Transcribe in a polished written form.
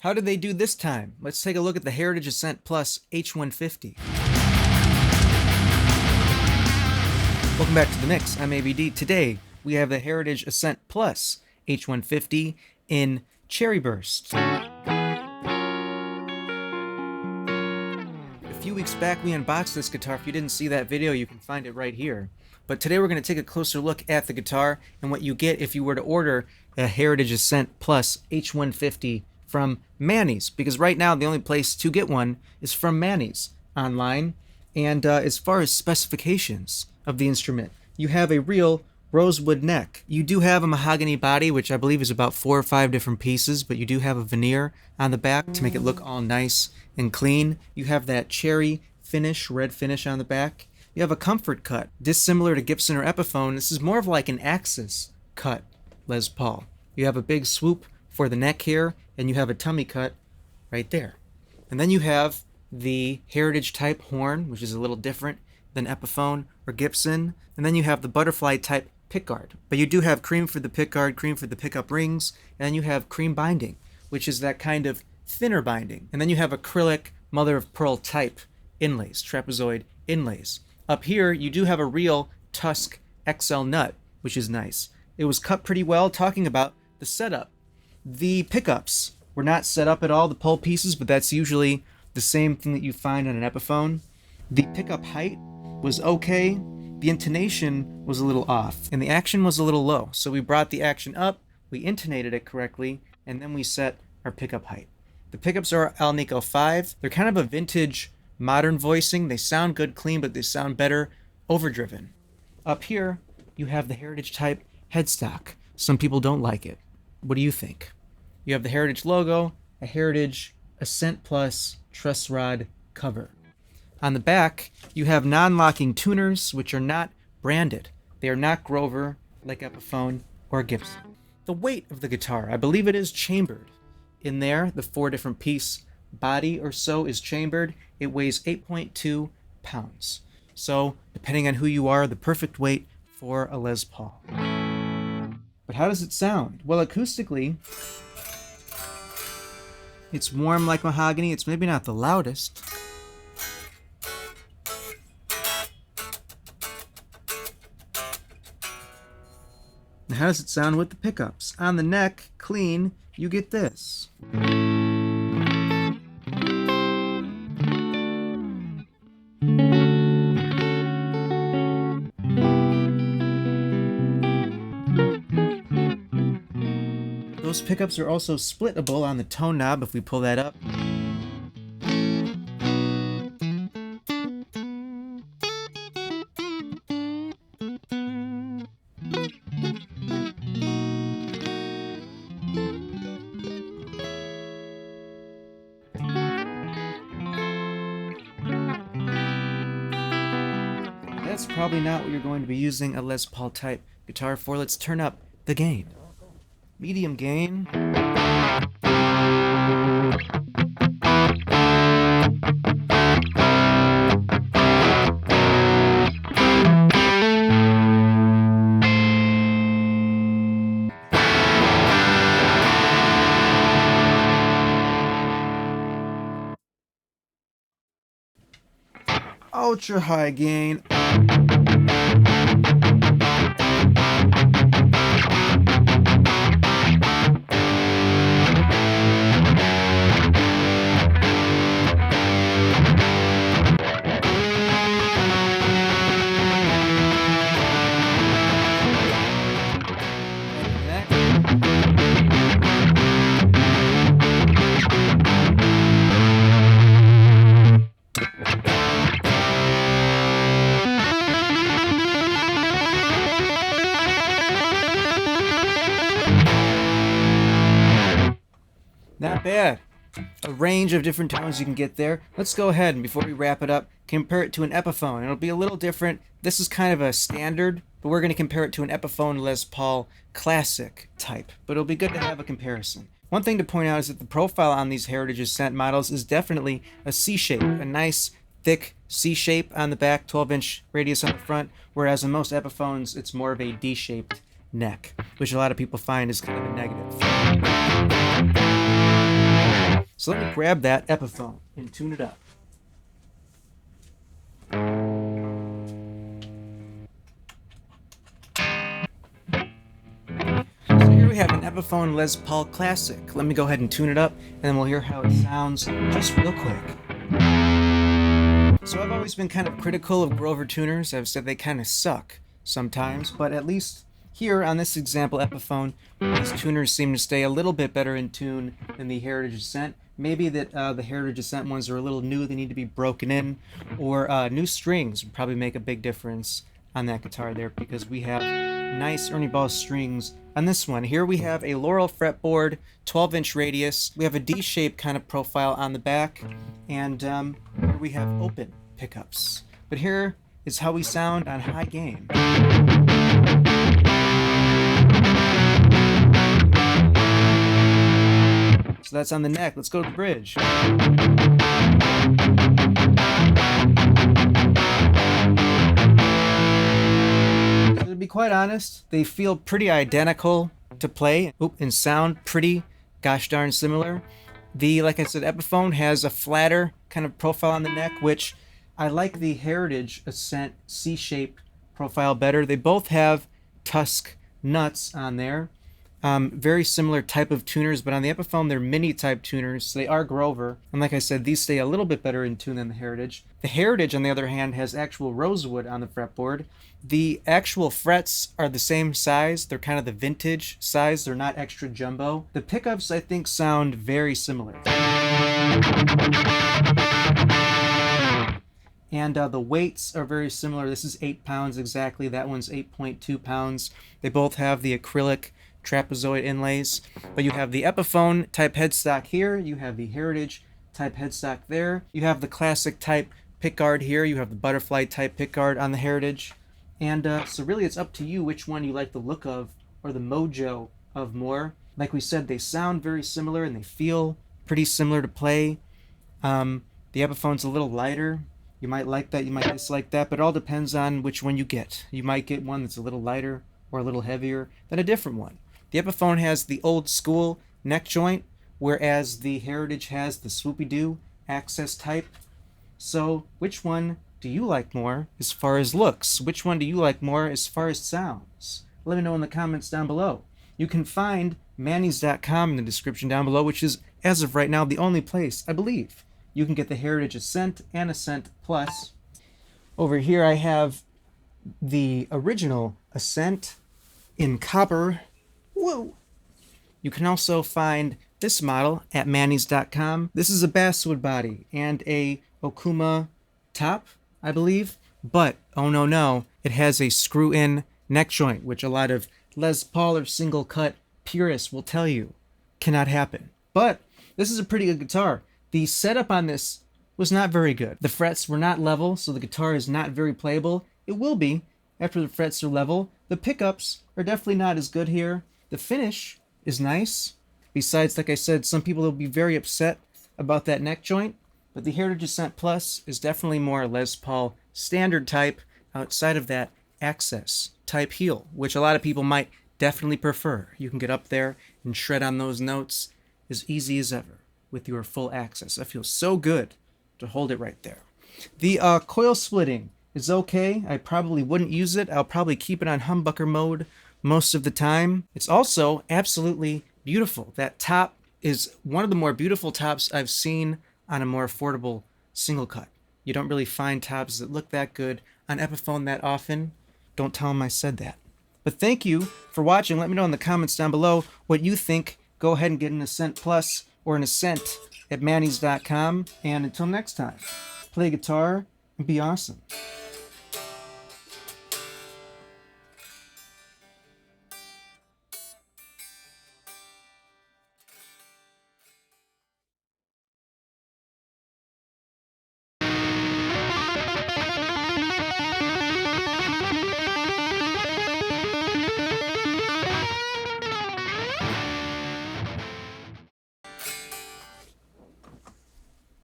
How did they do this time? Let's take a look at the Heritage Ascent Plus H-150. Welcome back to the mix. I'm ABD. Today we have the Heritage Ascent Plus H-150 in Cherry Burst. A few weeks back we unboxed this guitar. If you didn't see that video, you can find it right here. But today we're going to take a closer look at the guitar and what you get if you were to order a Heritage Ascent Plus H-150 from Manny's, because right now the only place to get one is from Manny's online. And as far as specifications of the instrument, you have a real rosewood neck. You do have a mahogany body, which I believe is about 4 or 5 different pieces, but you do have a veneer on the back to make it look all nice and clean. You have that cherry finish, red finish on the back. You have a comfort cut, dissimilar to Gibson or Epiphone. This is more of like an Axis cut Les Paul. You have a big swoop for the neck here, and you have a tummy cut right there. And then you have the Heritage type horn, which is a little different than Epiphone or Gibson. And then you have the butterfly type pickguard. But you do have cream for the pickguard, cream for the pickup rings, and then you have cream binding, which is that kind of thinner binding. And then you have acrylic mother of pearl type inlays, trapezoid inlays. Up here, you do have a real Tusk XL nut, which is nice. It was cut pretty well. Talking about the setup, the pickups were not set up at all, the pole pieces, but that's usually the same thing that you find on an Epiphone. The pickup height was okay. The intonation was a little off, and the action was a little low. So we brought the action up, we intonated it correctly, and then we set our pickup height. The pickups are Alnico 5. They're kind of a vintage modern voicing. They sound good clean, but they sound better overdriven. Up here, you have the Heritage type headstock. Some people don't like it. What do you think? You have the Heritage logo, a Heritage Ascent Plus truss rod cover. On the back, you have non-locking tuners, which are not branded. They are not Grover, like Epiphone or Gibson. The weight of the guitar, I believe it is chambered. In there, the 4 different piece body or so is chambered. It weighs 8.2 pounds. So, depending on who you are, the perfect weight for a Les Paul. But how does it sound? Well, acoustically, it's warm like mahogany. It's maybe not the loudest. And how does it sound with the pickups? On the neck, clean, you get this. Those pickups are also splittable on the tone knob if we pull that up. That's probably not what you're going to be using a Les Paul type guitar for. Let's turn up the gain. Medium gain. Ultra high gain. Not bad. A range of different tones you can get there. Let's go ahead and before we wrap it up, compare it to an Epiphone. It'll be a little different. This is kind of a standard, but we're going to compare it to an Epiphone Les Paul Classic type. But it'll be good to have a comparison. One thing to point out is that the profile on these Heritage Ascent models is definitely a C-shape, a nice thick C-shape on the back, 12-inch radius on the front, whereas in most Epiphones it's more of a D-shaped neck, which a lot of people find is kind of a negative. So let me grab that Epiphone and tune it up. So here we have an Epiphone Les Paul Classic. Let me go ahead and tune it up, and then we'll hear how it sounds just real quick. So I've always been kind of critical of Grover tuners. I've said they kind of suck sometimes, but at least here on this example Epiphone, these tuners seem to stay a little bit better in tune than the Heritage Ascent. Maybe that the Heritage Ascent ones are a little new, they need to be broken in, or new strings would probably make a big difference on that guitar there, because we have nice Ernie Ball strings on this one. Here we have a Laurel fretboard, 12-inch radius. We have a D-shaped kind of profile on the back, and here we have open pickups. But here is how we sound on high gain. So that's on the neck. Let's go to the bridge. So to be quite honest, they feel pretty identical to play and sound pretty gosh darn similar. Like I said, Epiphone has a flatter kind of profile on the neck, which I like the Heritage Ascent C-shape profile better. They both have Tusk nuts on there. Very similar type of tuners, but on the Epiphone, they're mini type tuners, so they are Grover. And like I said, these stay a little bit better in tune than the Heritage. The Heritage, on the other hand, has actual rosewood on the fretboard. The actual frets are the same size. They're kind of the vintage size. They're not extra jumbo. The pickups, I think, sound very similar. And the weights are very similar. This is 8 pounds exactly. That one's 8.2 pounds. They both have the acrylic trapezoid inlays, but you have the Epiphone type headstock here, you have the Heritage type headstock there, you have the classic type pickguard here, you have the butterfly type pickguard on the Heritage, and so really it's up to you which one you like the look of or the mojo of more. Like we said, they sound very similar and they feel pretty similar to play. The Epiphone's a little lighter. You might like that, you might dislike that, but it all depends on which one you get. You might get one that's a little lighter or a little heavier than a different one. The Epiphone has the old school neck joint, whereas the Heritage has the swoopy-doo access type. So which one do you like more as far as looks? Which one do you like more as far as sounds? Let me know in the comments down below. You can find Manny's.com in the description down below, which is, as of right now, the only place, I believe, you can get the Heritage Ascent and Ascent Plus. Over here I have the original Ascent in copper. Whoa! You can also find this model at Manny's.com. This is a basswood body and a Okuma top, I believe. But, oh no, it has a screw-in neck joint, which a lot of Les Paul or single cut purists will tell you cannot happen. But this is a pretty good guitar. The setup on this was not very good. The frets were not level, so the guitar is not very playable. It will be after the frets are level. The pickups are definitely not as good here. The finish is nice. Besides, like I said, some people will be very upset about that neck joint, but the Heritage Ascent Plus is definitely more Les Paul standard type outside of that access type heel, which a lot of people might definitely prefer. You can get up there and shred on those notes as easy as ever with your full access. That feels so good to hold it right there. The coil splitting is okay. I probably wouldn't use it. I'll probably keep it on humbucker mode most of the time. It's also absolutely beautiful. That top is one of the more beautiful tops I've seen on a more affordable single cut. You don't really find tops that look that good on Epiphone that often. Don't tell them I said that. But thank you for watching. Let me know in the comments down below what you think. Go ahead and get an Ascent Plus or an Ascent at Manny's.com. And until next time, play guitar and be awesome.